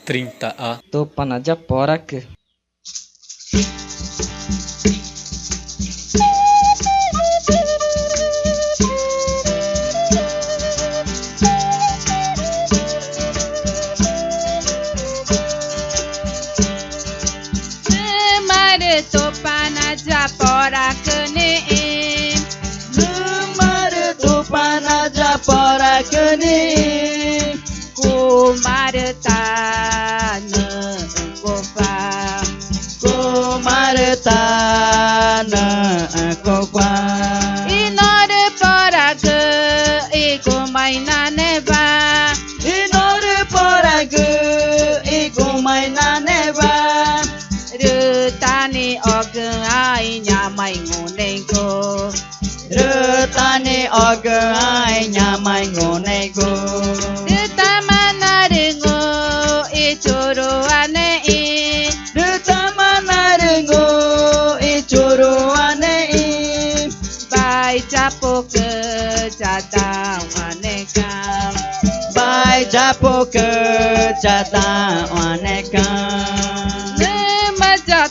30A. Tu panaja porak. Tu panaja porak ni. Tu panaja porak ni. Kumartana kopa. Kumartana kopa. Inor porak ikumaina neva. Inor porak ikumaina neva. Rutani ogai nyamai ngoneko. Rutani ogai nyamai ngoneko. Rutamana ringo icuru ane i. Rutamana ringo icuru ane i. Bai capo ke jatang aneka. Bai capo ke jatang aneka.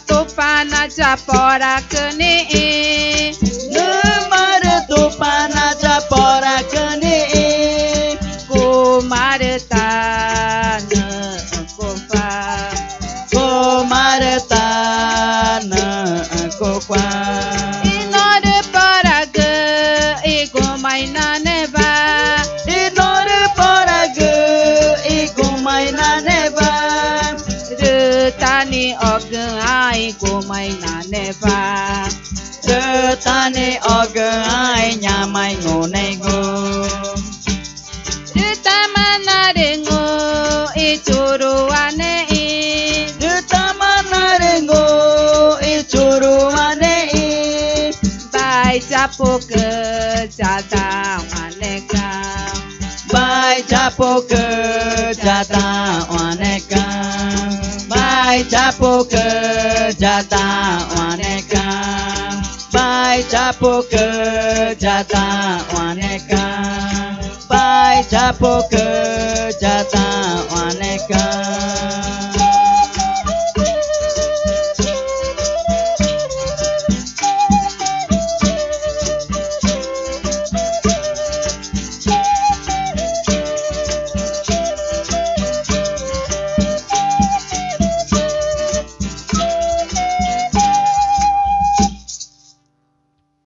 Tu panaja porak ni. Tu panaja porak ni. Kumartana kopa. Kumartana kopa. Inor porak ikumaina neva. Inor porak ikumaina neva. Rutani ogai kumaina neva. Rutani ogai nyamai ngoneko. Rutamana ringo icuru ane i. Rutamana ringo icuru ane i. Bai capo ke jatang aneka. Bai capo ke jatang aneka. Bai capo ke jatang aneka. Bai capo ke jatang aneka. Bai capo ke jatang aneka.